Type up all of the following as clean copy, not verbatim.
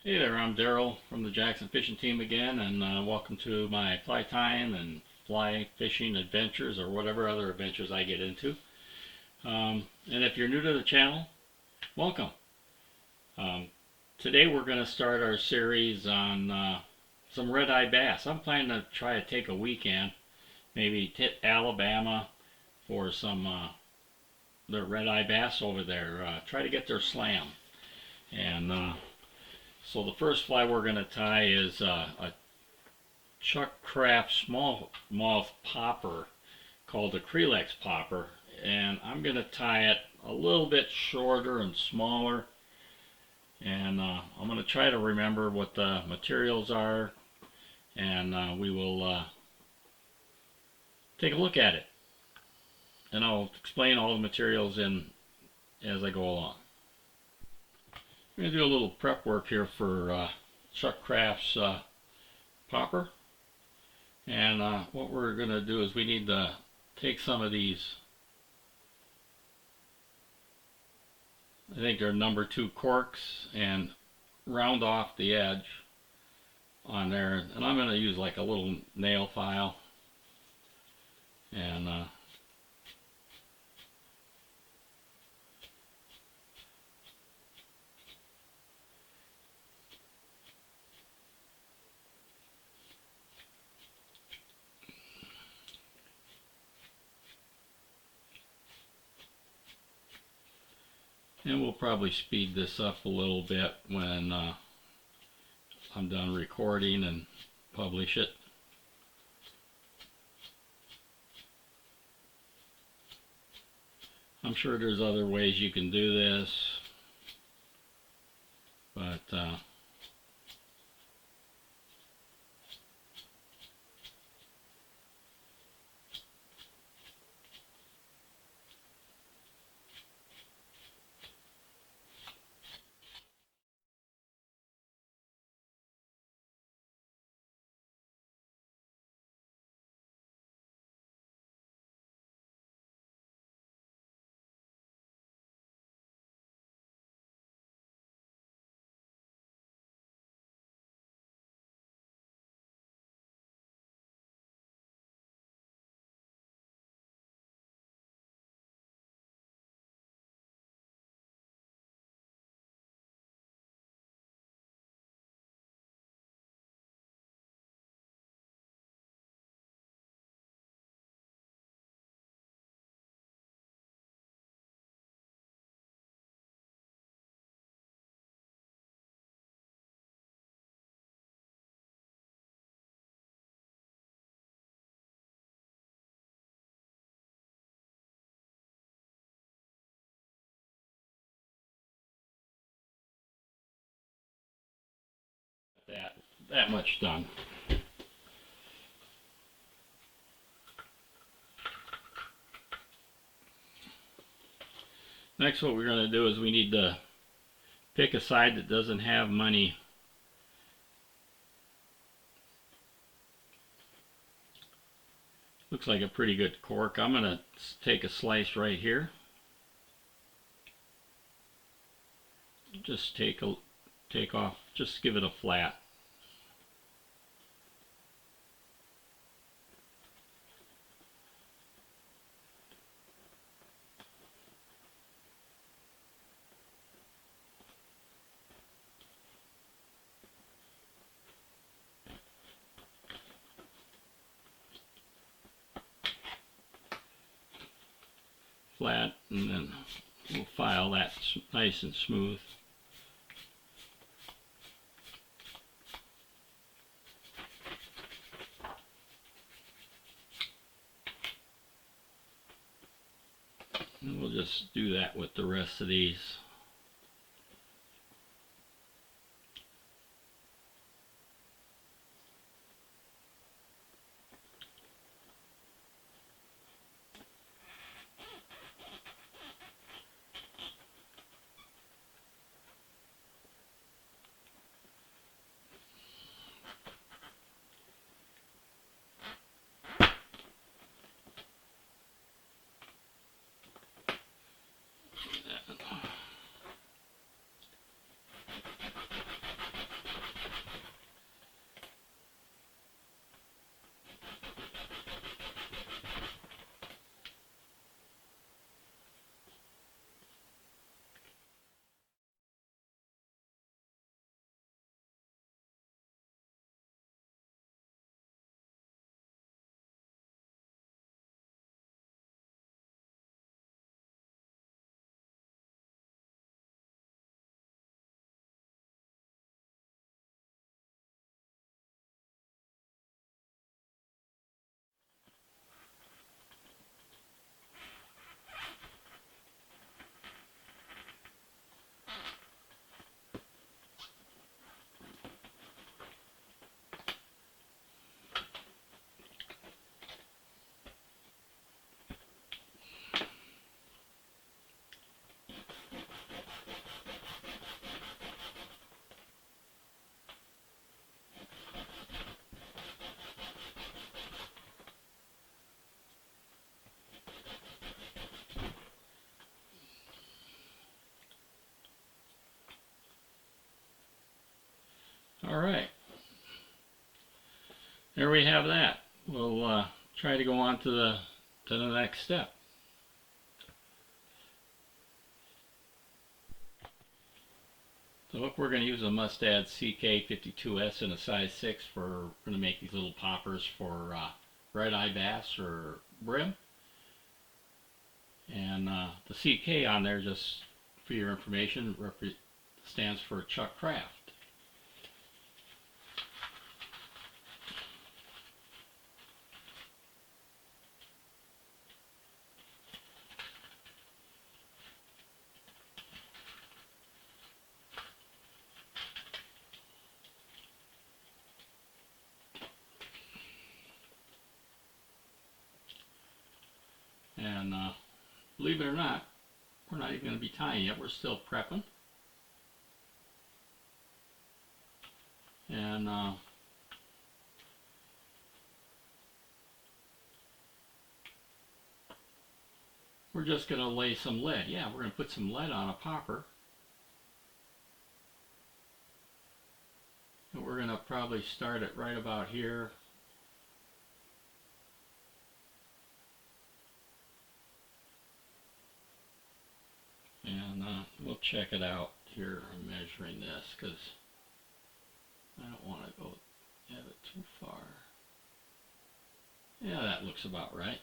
Hey there, I'm Daryl from the Jackson Fishing Team again, and welcome to my fly tying and fly fishing adventures, or whatever other adventures I get into. And if you're new to the channel, welcome. Um, Today we're going to start our series on some red-eye bass. I'm planning to try to take a weekend, maybe hit Alabama for some the red-eye bass over there. Try to get their slam. And so the first fly we're going to tie is a Chuck Craft smallmouth popper called the Kreelex popper, and I'm going to tie it a little bit shorter and smaller, and I'm going to try to remember what the materials are, and we will take a look at it, and I'll explain all the materials as I go along. I'm going to do a little prep work here for Chuck Craft's popper. And what we're going to do is we need to take some of these, I think they're number 2 corks, and round off the edge on there. And I'm going to use like a little nail file, and we'll probably speed this up a little bit when I'm done recording and publish it. I'm sure there's other ways you can do this, but that much done. Next, what we're going to do is we need to pick a side that doesn't have money. Looks like a pretty good cork. I'm going to take a slice right here. Just take off, just give it a flat. Flat, and then we'll file that nice and smooth. And we'll just do that with the rest of these. Alright, there we have that. We'll try to go on to the next step. The hook, we're going to use a Mustad CK52S in a size 6 for, we're going to make these little poppers for red-eye bass or brim. And the CK on there, just for your information, stands for Chuck Craft. And believe it or not, we're not even going to be tying yet. We're still prepping. And we're just going to lay some lead. Yeah, we're going to put some lead on a popper. And we're going to probably start it right about here. And we'll check it out here. I'm measuring this because I don't want to go have it too far. Yeah, that looks about right.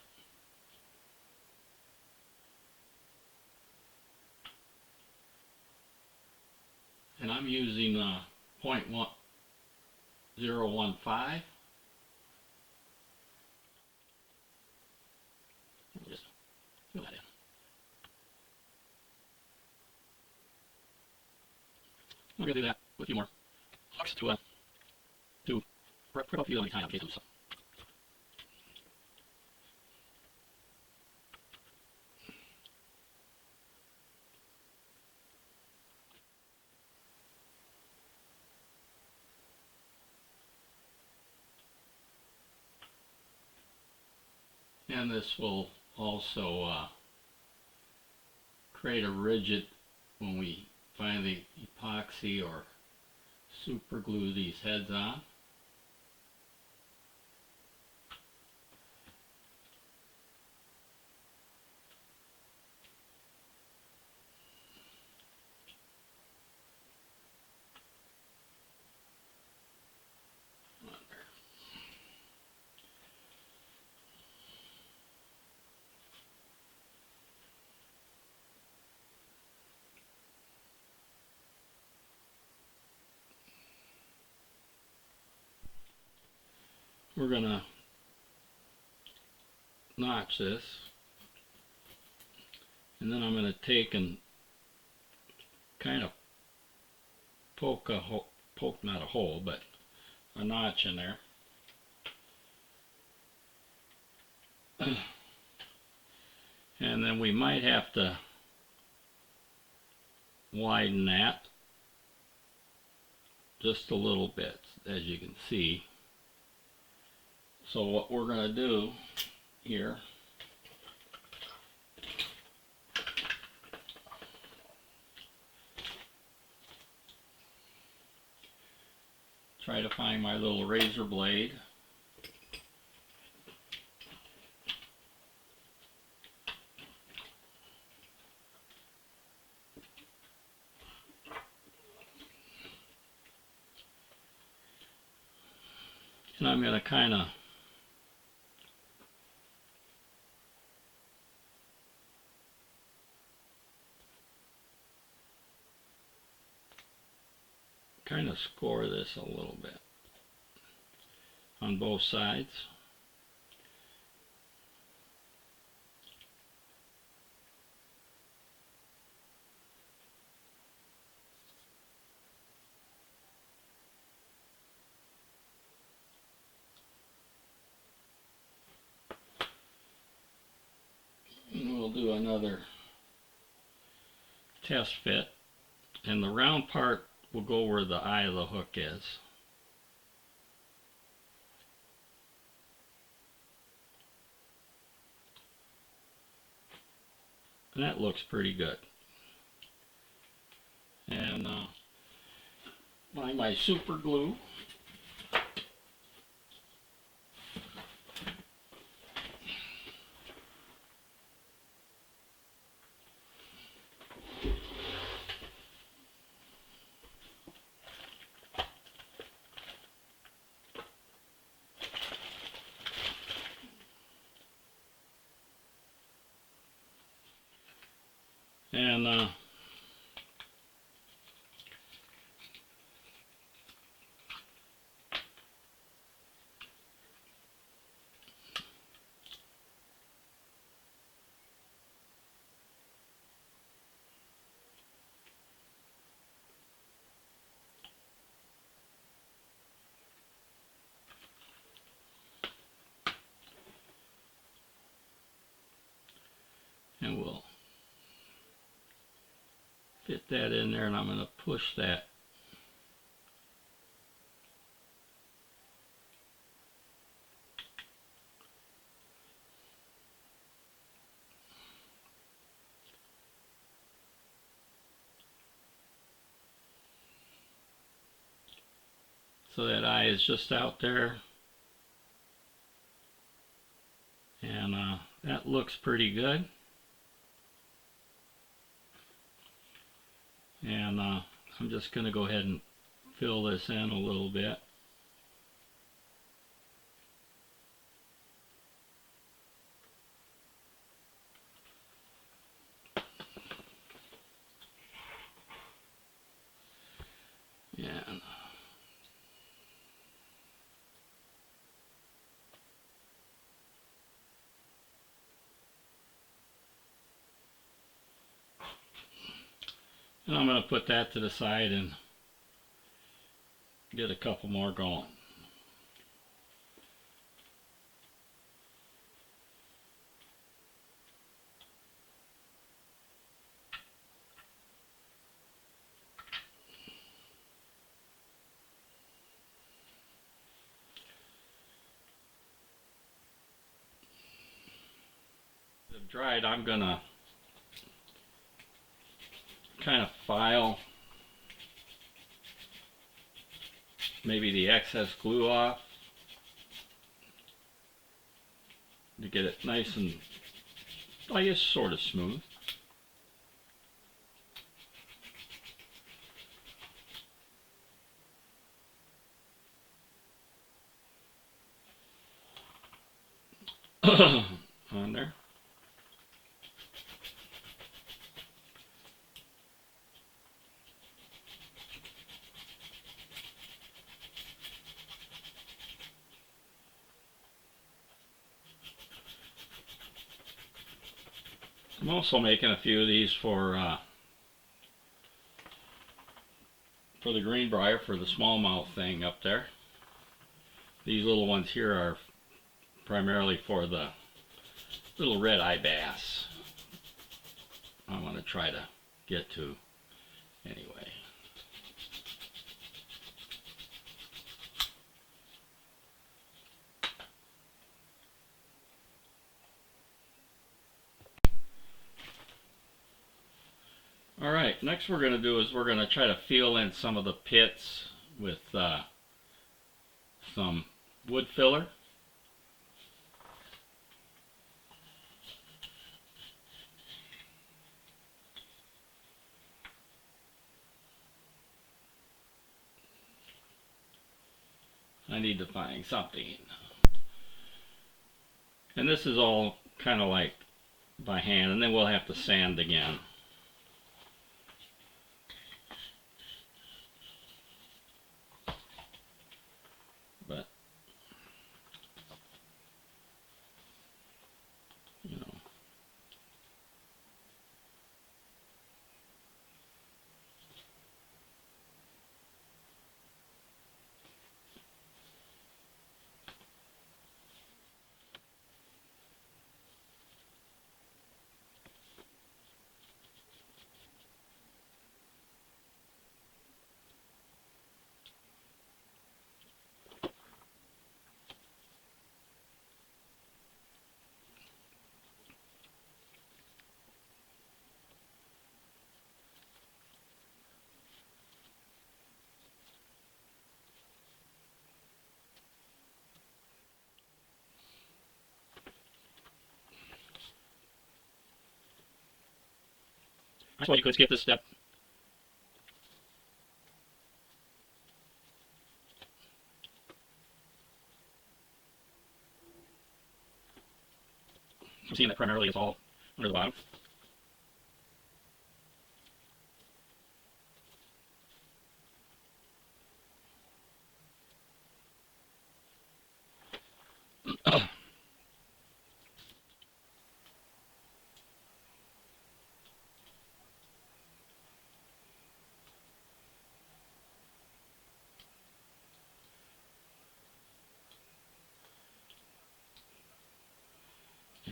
And I'm using 0.1015. Just fill that in. I'm going to do that with a few more hooks to prep up the time in case of some. And this will also create a rigid when we finally epoxy or super glue these heads on. We're going to notch this, and then I'm going to take and kind of poke a hole, not a hole, but a notch in there. And then we might have to widen that just a little bit, as you can see. So what we're going to do here, try to find my little razor blade. And I'm going to kind of score this a little bit on both sides. And we'll do another test fit, and the round part will go where the eye of the hook is. And that looks pretty good. And my super glue. And we'll fit that in there, and I'm going to push that so that eye is just out there, and that looks pretty good. And I'm just going to go ahead and fill this in a little bit. And I'm going to put that to the side and get a couple more going. They've dried, I'm going to kind of file maybe the excess glue off to get it nice and, I guess, sort of smooth. On there. I'm also making a few of these for the greenbrier, for the smallmouth thing up there. These little ones here are primarily for the little red eye bass I want to try to get to anyway. Alright, next we're going to do is we're going to try to fill in some of the pits with some wood filler. I need to find something. And this is all kind of like by hand, and then we'll have to sand again. But, you know. I suppose you could skip this step. I'm seeing that primarily it's all under the bottom.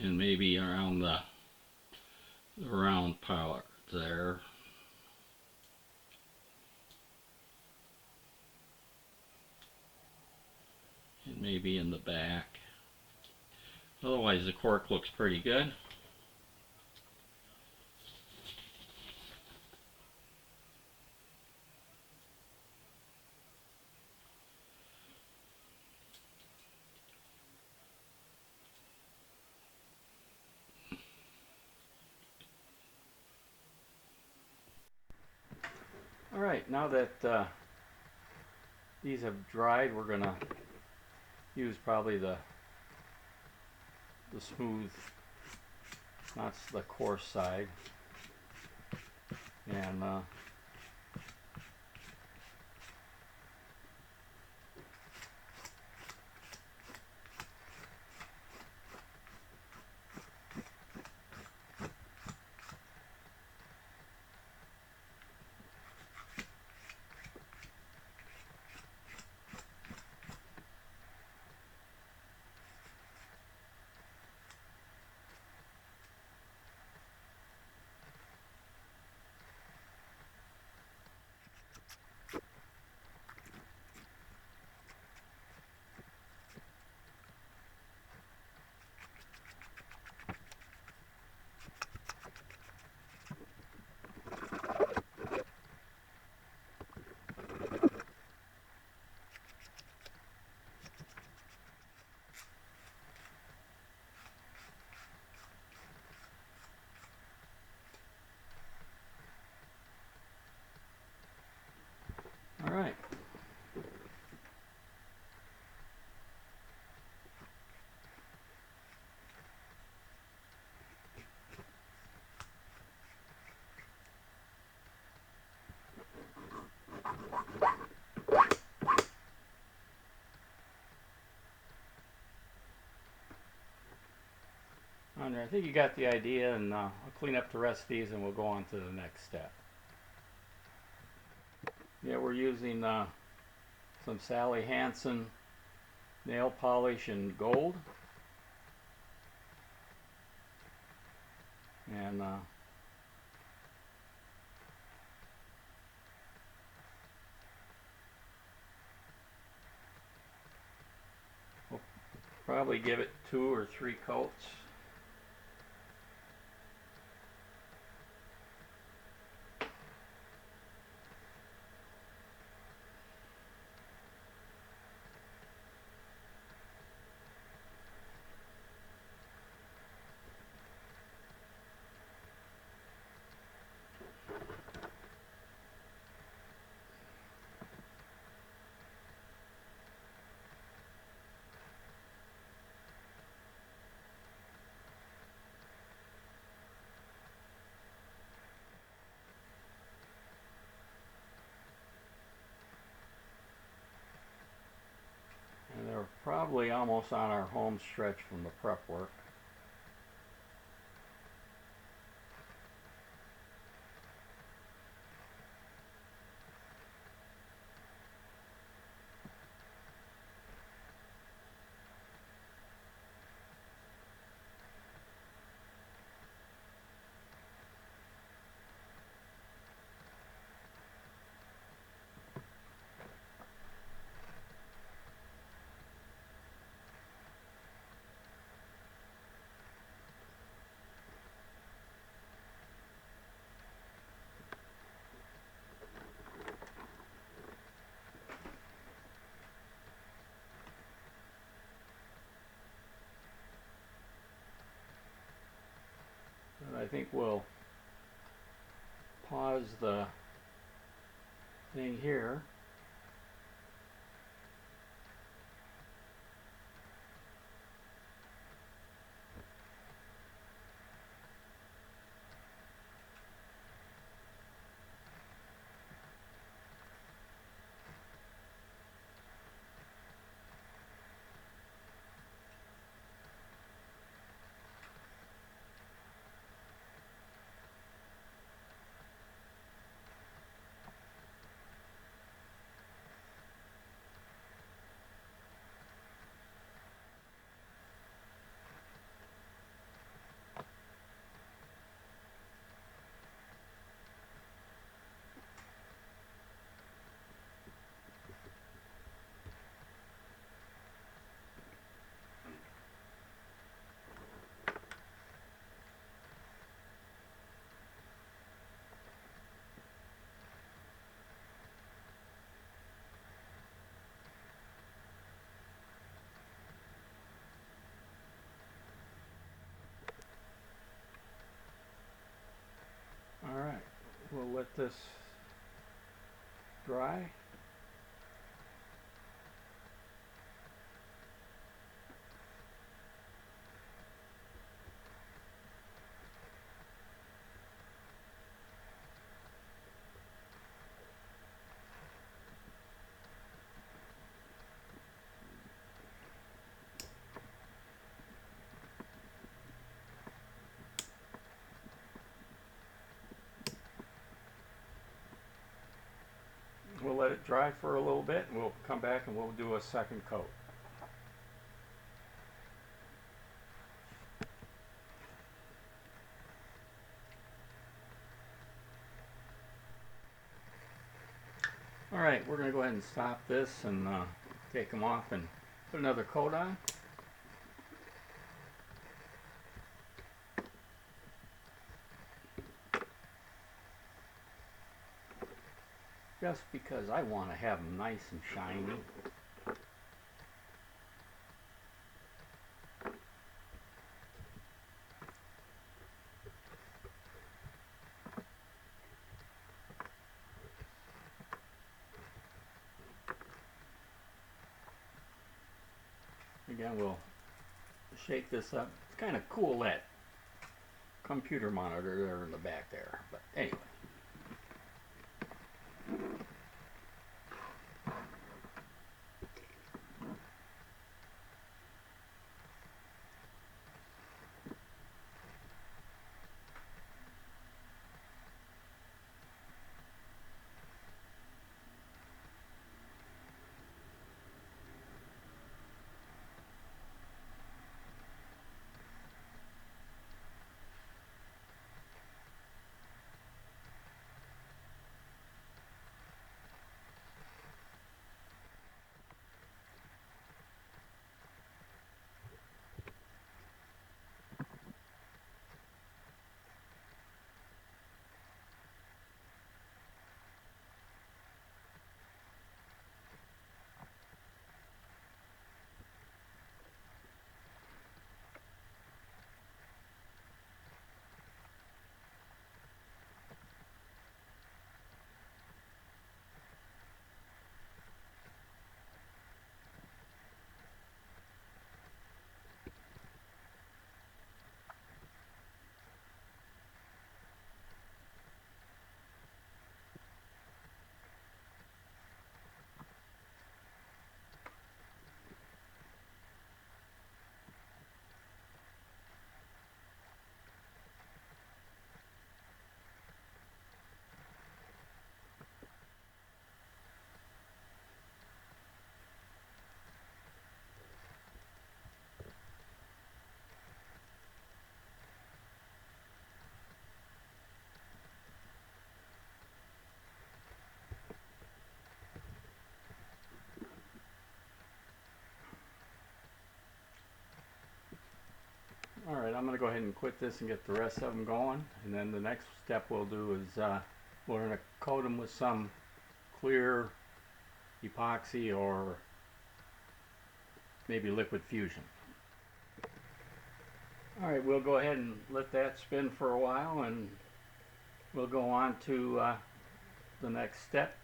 And maybe around the round part there. And maybe in the back. Otherwise the cork looks pretty good. Alright, now that these have dried, we're going to use probably the smooth, not the coarse side. And alright. I think you got the idea, and I'll clean up the rest of these and we'll go on to the next step. Yeah, we're using some Sally Hansen nail polish in gold. And we'll probably give it 2 or 3 coats. And they're probably almost on our home stretch from the prep work. But I think we'll pause the thing here. Alright, we'll let this dry. We'll let it dry for a little bit and we'll come back and we'll do a second coat. Alright, we're going to go ahead and stop this and take them off and put another coat on. Just because I want to have them nice and shiny. Again, we'll shake this up. It's kind of cool, that computer monitor there in the back there, but anyway. Alright, I'm going to go ahead and quit this and get the rest of them going, and then the next step we'll do is we're going to coat them with some clear epoxy or maybe liquid fusion. Alright, we'll go ahead and let that spin for a while and we'll go on to the next step,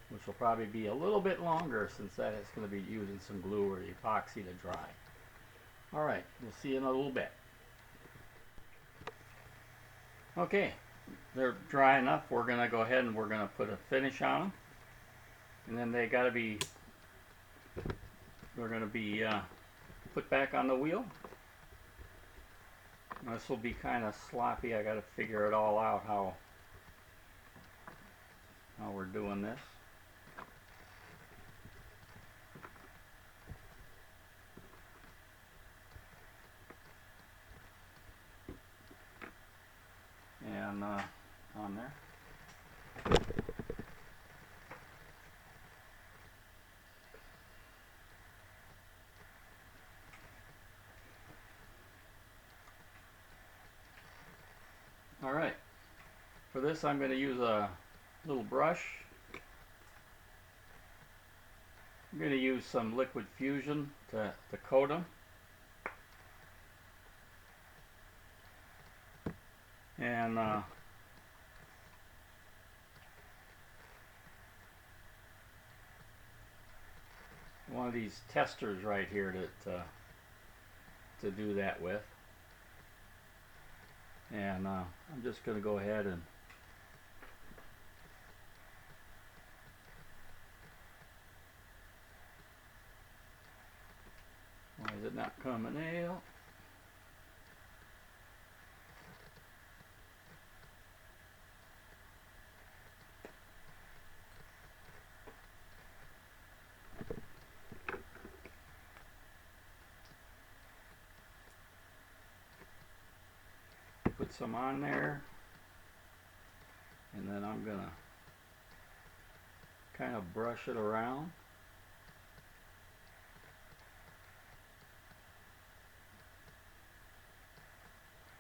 which will probably be a little bit longer since that is going to be using some glue or epoxy to dry. Alright, we'll see you in a little bit. Okay, they're dry enough. We're going to go ahead and we're going to put a finish on them. And then they're going to be put back on the wheel. Now, this will be kind of sloppy. I got to figure it all out how we're doing this. And on there. All right. For this, I'm going to use a little brush. I'm going to use some liquid fusion to coat them. And one of these testers right here to do that with. And I'm just going to go ahead and why is it not coming out? Put some on there, and then I'm gonna kind of brush it around.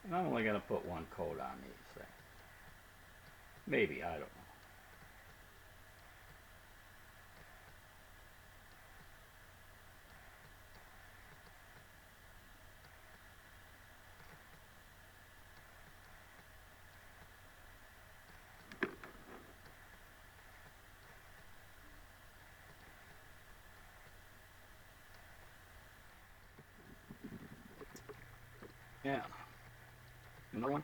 And I'm only gonna put one coat on these things. Maybe, I don't know. Yeah. Another one.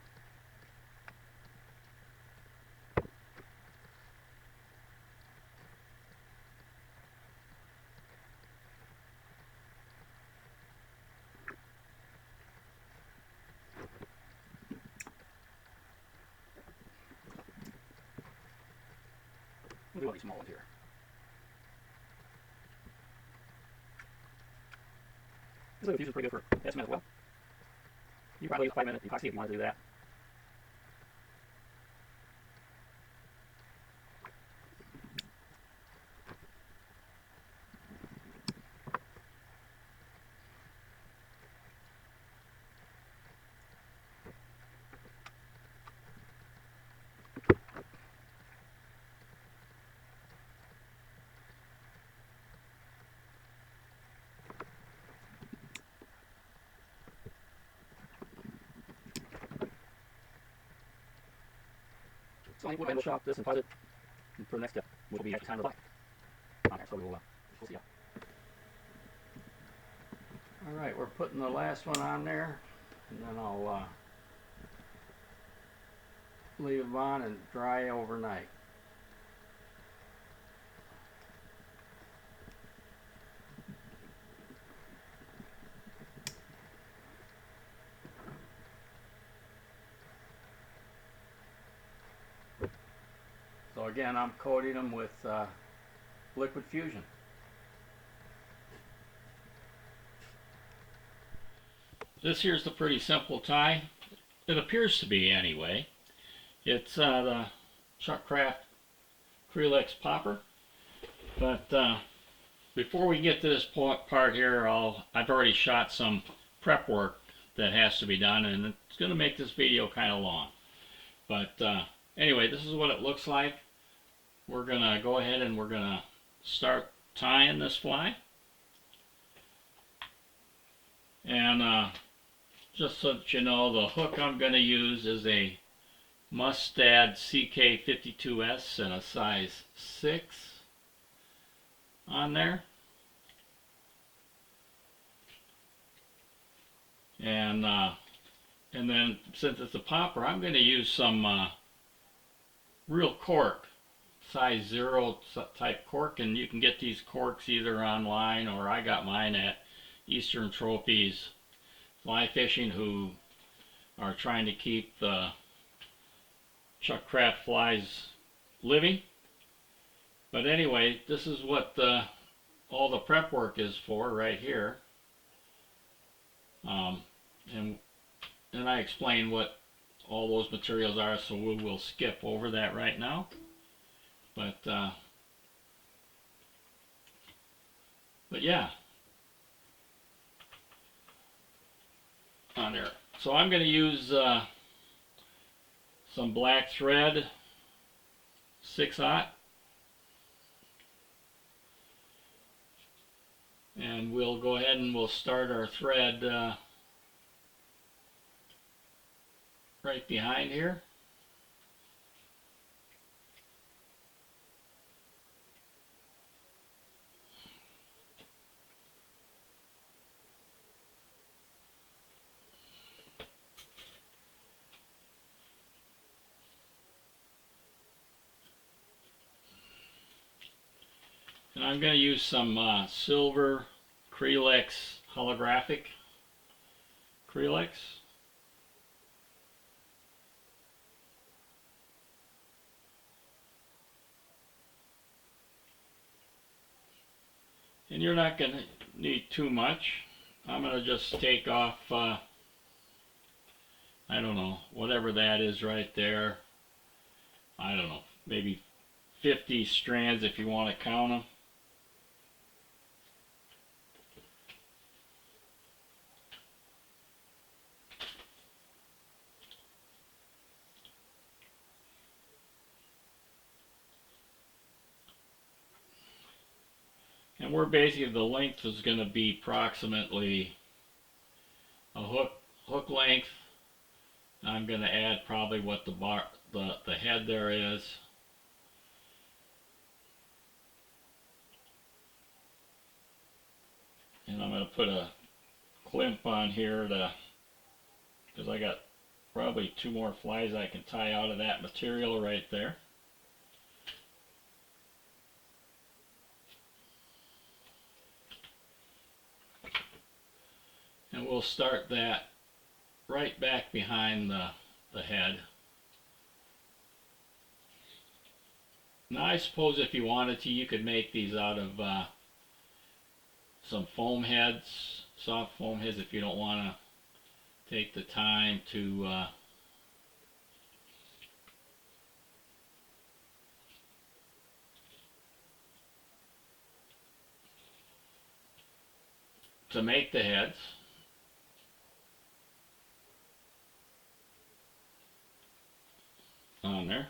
We'll do one of these small ones here. This liquid fusion is pretty good for estimate as well. You probably use a 5-minute epoxy if you want to do that. So we'll shop this and pause it for the next step, which will be at the time of the fly on there. So we'll see how. All right, we're putting the last one on there, and then I'll leave them on and dry overnight. So again, I'm coating them with liquid fusion. This here's the pretty simple tie. It appears to be anyway. It's the CK Kreelex popper. But before we get to this part here, I've already shot some prep work that has to be done, and it's going to make this video kind of long. But anyway, this is what it looks like. We're going to go ahead and we're going to start tying this fly. And just so that you know, the hook I'm going to use is a Mustad CK52S and a size 6 on there. And then since it's a popper, I'm going to use some real cork, size 0 type cork, and you can get these corks either online, or I got mine at Eastern Trophies Fly Fishing, who are trying to keep the chuck craft flies living. But anyway, this is what all the prep work is for right here. And I explain what all those materials are, so we will skip over that right now. But yeah, on there. So I'm going to use some black thread, 6/0, and we'll go ahead and we'll start our thread right behind here. And I'm going to use some silver Kreelex holographic Kreelex. And you're not going to need too much. I'm going to just take off, I don't know, whatever that is right there. I don't know, maybe 50 strands if you want to count them. And we're basically, the length is going to be approximately a hook length. I'm going to add probably what the head there is. And I'm going to put a crimp on here because I got probably 2 more flies I can tie out of that material right there. And we'll start that right back behind the head. Now I suppose if you wanted to, you could make these out of some foam heads, soft foam heads, if you don't want to take the time to make the heads. On there.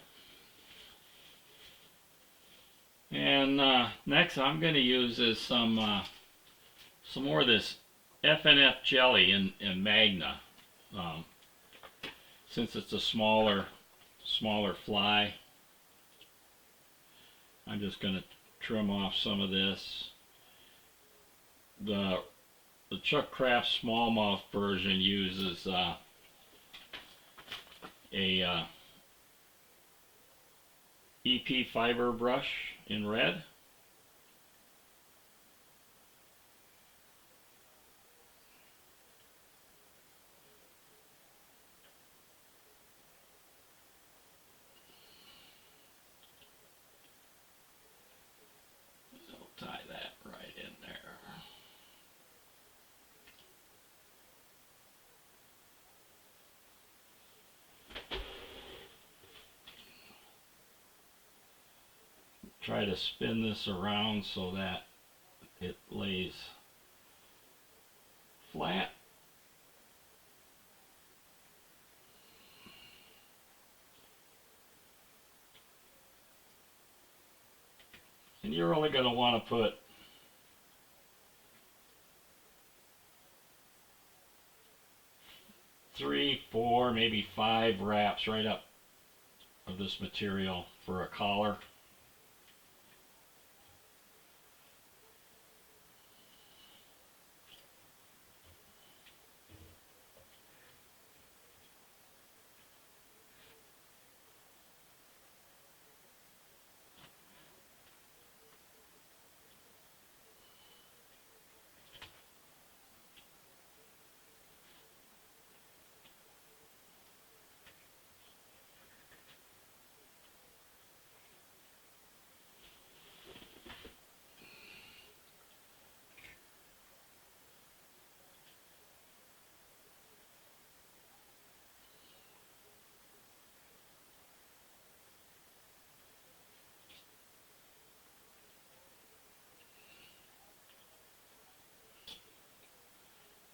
And next I'm going to use is some more of this F&F jelly in Magna. Since it's a smaller fly, I'm just going to trim off some of this. The Chuck Craft Smallmouth version uses a EP fiber brush in red. So tie that right in there. Try to spin this around so that it lays flat. And you're only going to want to put three, four, maybe 5 wraps right up of this material for a collar.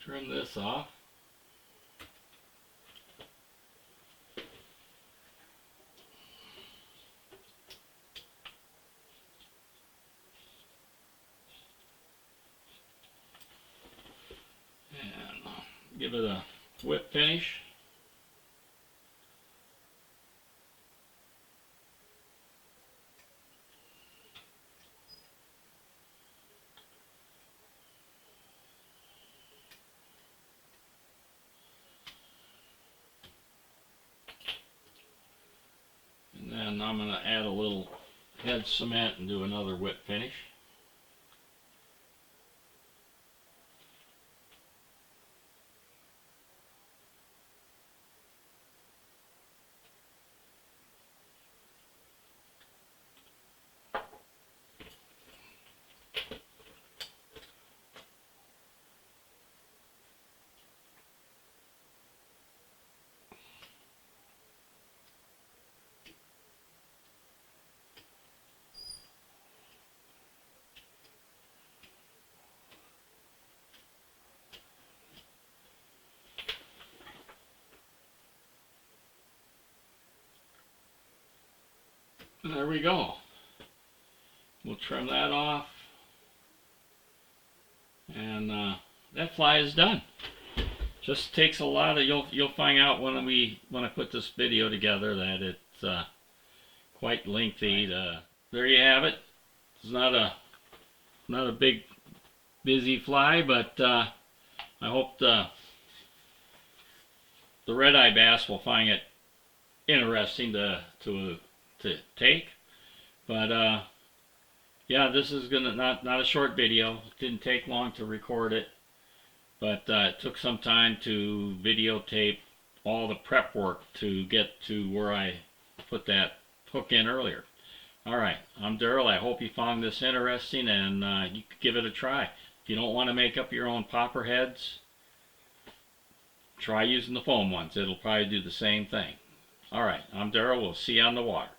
Trim this off. And give it a whip finish. And then I'm going to add a little head cement and do another whip finish. There we go. We'll trim that off, and that fly is done. Just takes a lot of, you'll find out when I put this video together that it's quite lengthy. There you have it. It's not a big busy fly, but I hope the red-eye bass will find it interesting to take. But yeah, this is gonna not a short video. It didn't take long to record it, but it took some time to videotape all the prep work to get to where I put that hook in earlier. Alright, I'm Daryl. I hope you found this interesting, and you could give it a try. If you don't want to make up your own popper heads, try using the foam ones. It'll probably do the same thing. Alright, I'm Daryl. We'll see you on the water.